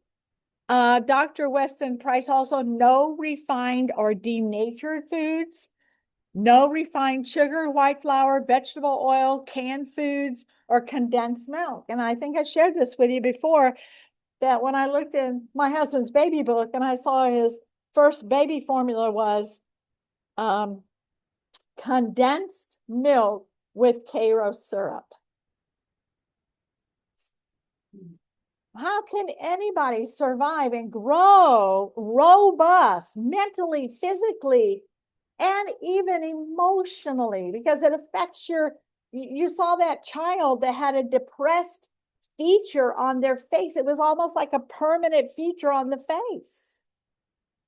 Dr. Weston Price also, no refined or denatured foods, no refined sugar, white flour, vegetable oil, canned foods, or condensed milk. And I think I shared this with you before, that when I looked in my husband's baby book and I saw his first baby formula was condensed milk with Karo syrup. How can anybody survive and grow robust mentally, physically, and even emotionally? Because it affects you saw that child that had a depressed feature on their face. It was almost like a permanent feature on the face,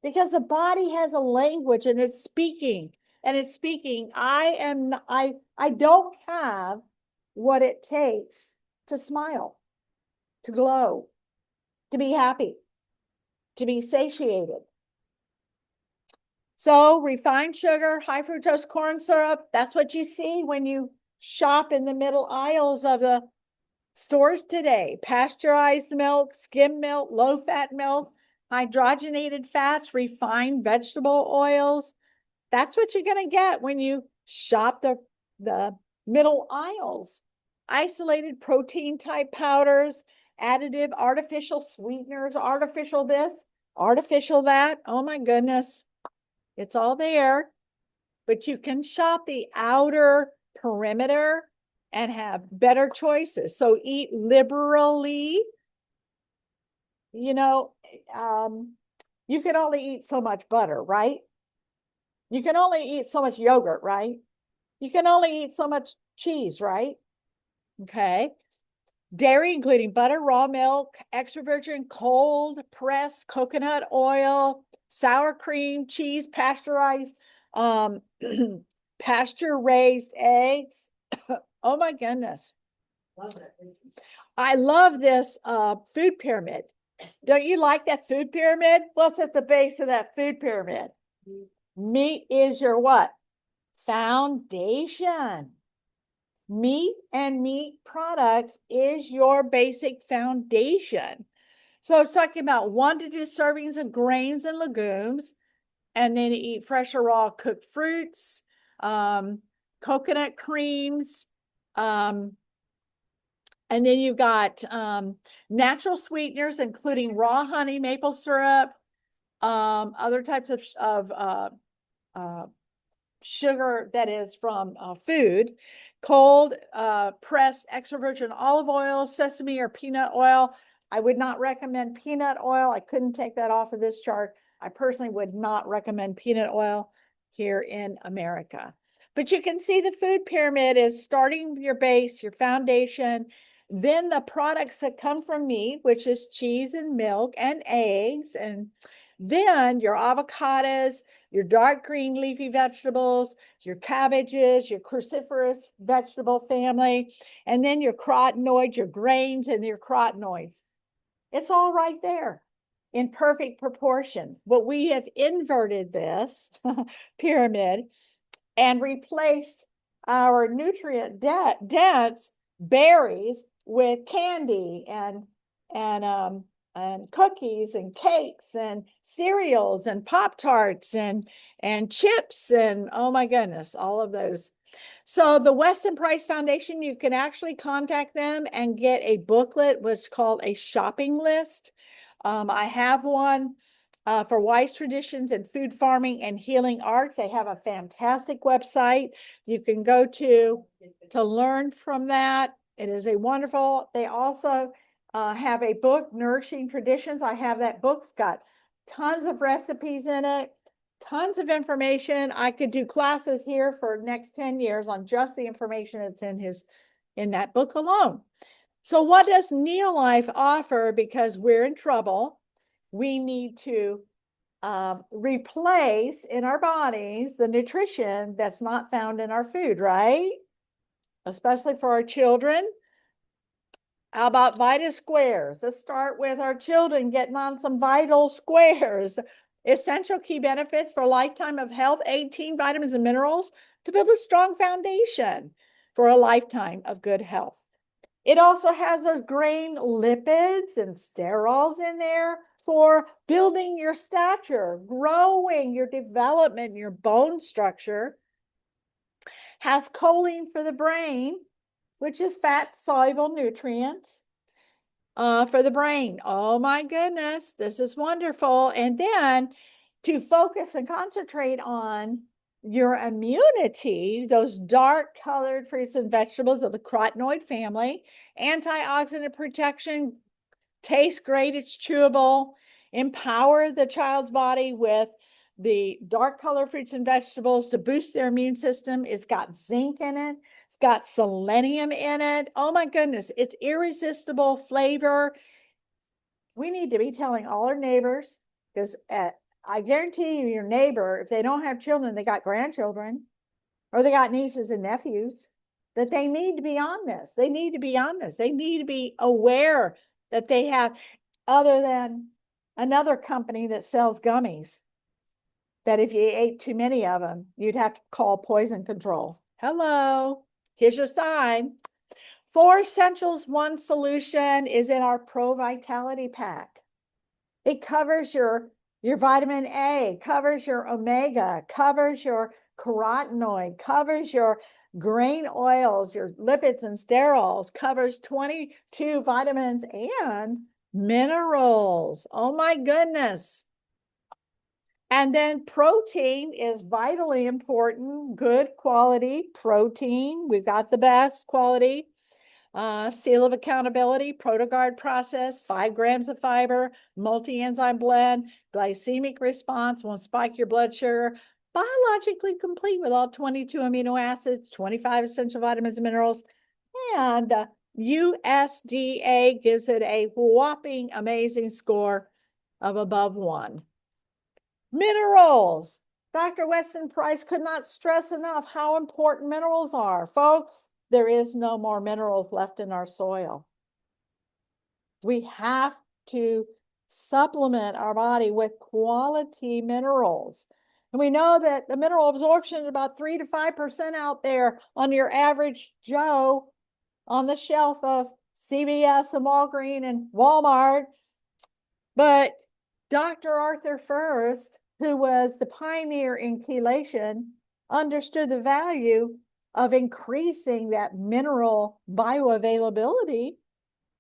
because the body has a language and it's speaking. I don't have what it takes to smile, to glow, to be happy, to be satiated. So refined sugar, high fructose corn syrup, that's what you see when you shop in the middle aisles of the stores today. Pasteurized milk, skim milk, low-fat milk, hydrogenated fats, refined vegetable oils. That's what you're going to get when you shop the middle aisles. Isolated protein type powders, additive, artificial sweeteners, artificial this, artificial that. Oh my goodness. It's all there, but you can shop the outer perimeter and have better choices. So eat liberally. You know, you can only eat so much butter, right? You can only eat so much yogurt, right? You can only eat so much cheese, right? Okay. Dairy, including butter, raw milk, extra virgin, cold pressed coconut oil, sour cream, cheese, pasteurized, pasture raised eggs. Oh my goodness. Love it. I love this food pyramid. Don't you like that food pyramid? What's at the base of that food pyramid? Meat is your what? Foundation. Meat and meat products is your basic foundation. So it's talking about 1 to 2 servings of grains and legumes, and then you eat fresh or raw cooked fruits, coconut creams, and then you've got natural sweeteners, including raw honey, maple syrup, other types of sugar that is from food, cold pressed extra virgin olive oil, sesame or peanut oil. I would not recommend peanut oil. I couldn't take that off of this chart. I personally would not recommend peanut oil here in America. But you can see the food pyramid is starting your base, your foundation, then the products that come from meat, which is cheese and milk and eggs, and then your avocados, your dark green leafy vegetables, your cabbages, your cruciferous vegetable family, and then your carotenoids, your grains and your carotenoids. It's all right there in perfect proportion. But we have inverted this pyramid and replaced our nutrient dense berries with candy and cookies and cakes and cereals and Pop-Tarts and chips and oh my goodness, all of those. So the Weston Price Foundation, you can actually contact them and get a booklet, what's called a shopping list. I have one for wise traditions and food farming and healing arts. They have a fantastic website you can go to learn from that. It is a wonderful, they also have a book, Nourishing Traditions. I have that book. It's got tons of recipes in it, tons of information. I could do classes here for next 10 years on just the information that's in that book alone. So what does Neolife offer? Because we're in trouble, we need to replace in our bodies the nutrition that's not found in our food, right? Especially for our children. How about Vita Squares? Let's start with our children getting on some Vital Squares. Essential key benefits for a lifetime of health, 18 vitamins and minerals to build a strong foundation for a lifetime of good health. It also has those grain lipids and sterols in there for building your stature, growing your development, your bone structure. Has choline for the brain, which is fat-soluble nutrients for the brain. Oh my goodness, this is wonderful. And then to focus and concentrate on your immunity, those dark colored fruits and vegetables of the carotenoid family, antioxidant protection, tastes great, it's chewable, empower the child's body with the dark colored fruits and vegetables to boost their immune system. It's got zinc in it. It's got selenium in it. Oh my goodness, it's irresistible flavor. We need to be telling all our neighbors, because I guarantee you, your neighbor, if they don't have children, they got grandchildren or they got nieces and nephews, that they need to be on this. They need to be on this. They need to be aware that they have, other than another company that sells gummies, that if you ate too many of them, you'd have to call poison control. Hello, here's your sign. 4 essentials, 1 solution is in our Pro Vitality Pack. It covers your vitamin A, covers your omega, covers your carotenoid, covers your grain oils, your lipids and sterols, covers 22 vitamins and minerals. Oh my goodness. And then protein is vitally important, good quality protein. We've got the best quality. Seal of accountability, ProtoGuard process, 5 grams of fiber, multi-enzyme blend, glycemic response, won't spike your blood sugar, biologically complete with all 22 amino acids, 25 essential vitamins and minerals, and USDA gives it a whopping amazing score of above 1. Minerals. Dr. Weston Price could not stress enough how important minerals are. Folks, there is no more minerals left in our soil. We have to supplement our body with quality minerals. And we know that the mineral absorption is about 3 to 5% out there on your average Joe on the shelf of CVS and Walgreens and Walmart. But Dr. Arthur First, who was the pioneer in chelation, understood the value of increasing that mineral bioavailability.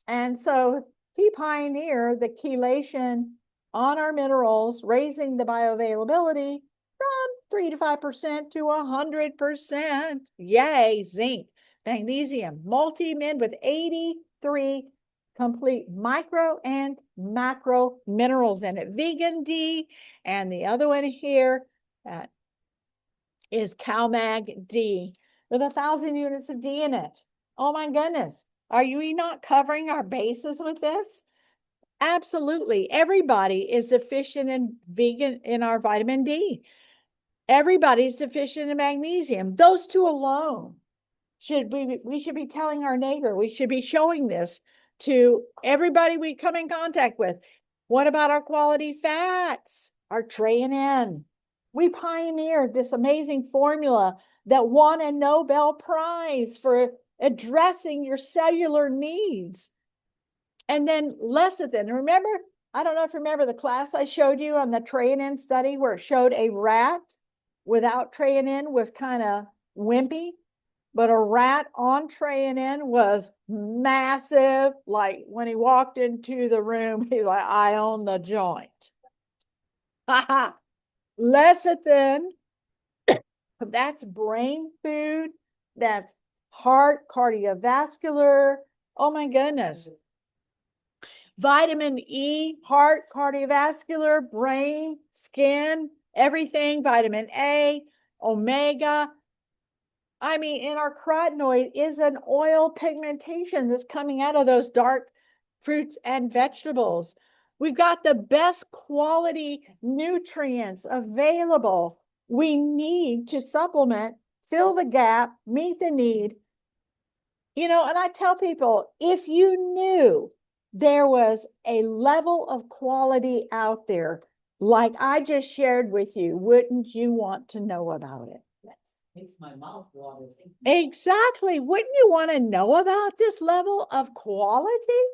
And so he pioneered the chelation on our minerals, raising the bioavailability from 3 to 5% to 100%. Yay, zinc, magnesium, multi-min with 83 complete micro and macro minerals in it. Vegan D, and the other one here is CalMag D with 1,000 units of D in it. Oh my goodness. Are we not covering our bases with this? Absolutely. Everybody is deficient in our vitamin D. Everybody's deficient in magnesium. Those two alone we should be telling our neighbor. We should be showing this to everybody we come in contact with. What about our quality fats? Our Tray-N. We pioneered this amazing formula that won a Nobel Prize for addressing your cellular needs. And then lecithin. Remember, I don't know if you remember the class I showed you on the Tray-N study where it showed a rat without Tray-N was kind of wimpy. But a rat on Tray-N was massive. Like when he walked into the room, he's like, I own the joint. Lecithin, that's brain food. That's heart, cardiovascular. Oh my goodness. Vitamin E, heart, cardiovascular, brain, skin, everything. Vitamin A, omega. I mean, in our carotenoid is an oil pigmentation that's coming out of those dark fruits and vegetables. We've got the best quality nutrients available. We need to supplement, fill the gap, meet the need. You know, and I tell people, if you knew there was a level of quality out there, like I just shared with you, wouldn't you want to know about it? Makes my mouth water. Exactly. Wouldn't you want to know about this level of quality?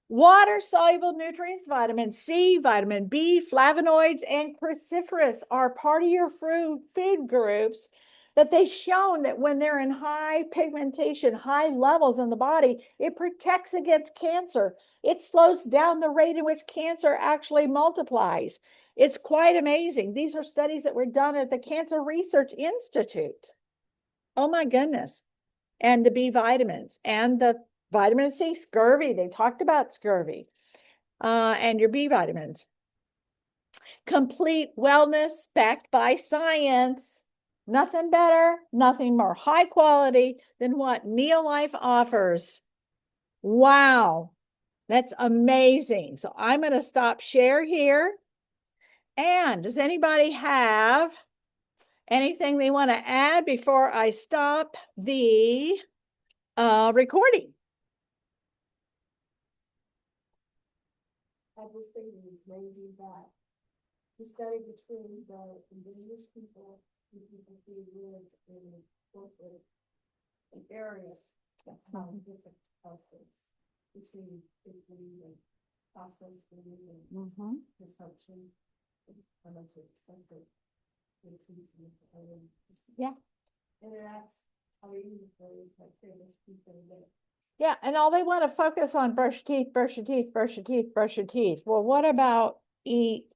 Water-soluble nutrients, vitamin C, vitamin B, flavonoids, and cruciferous are part of your food groups that they've shown that when they're in high pigmentation, high levels in the body, it protects against cancer. It slows down the rate in which cancer actually multiplies. It's quite amazing. These are studies that were done at the Cancer Research Institute. Oh my goodness. And the B vitamins and the vitamin C, scurvy. They talked about scurvy and your B vitamins. Complete wellness backed by science. Nothing better, nothing more high quality than what Neolife offers. Wow, that's amazing. So I'm going to stop share here. And does anybody have anything they want to add before I stop the recording? I was thinking it's maybe that the study between the indigenous people and people who live in a corporate area, how different cultures between people and processed food and consumption, how much it's affected. Yeah. And that's how you usually like famous people that. Yeah, and all they want to focus on brush your teeth, brush your teeth, brush your teeth, brush your teeth. Well, what about eat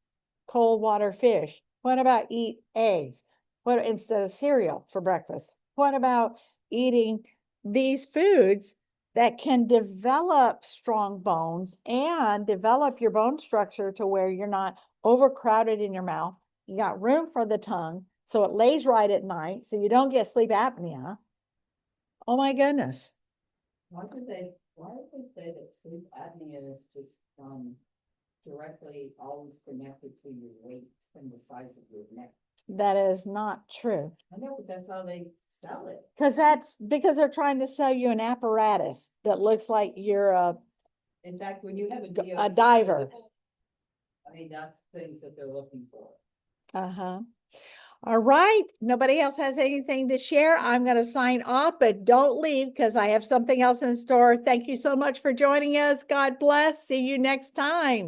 cold water fish? What about eat eggs? What instead of cereal for breakfast? What about eating these foods that can develop strong bones and develop your bone structure to where you're not overcrowded in your mouth? You got room for the tongue, so it lays right at night, so you don't get sleep apnea. Oh my goodness. Why do they say that sleep apnea is just, directly always connected to your weight and the size of your neck? That is not true. I know, but that's how they sell it. Because they're trying to sell you an apparatus that looks like you're In fact, when you have a a diver. I mean, that's things that they're looking for. Uh-huh. All right. Nobody else has anything to share. I'm going to sign off, but don't leave because I have something else in store. Thank you so much for joining us. God bless. See you next time.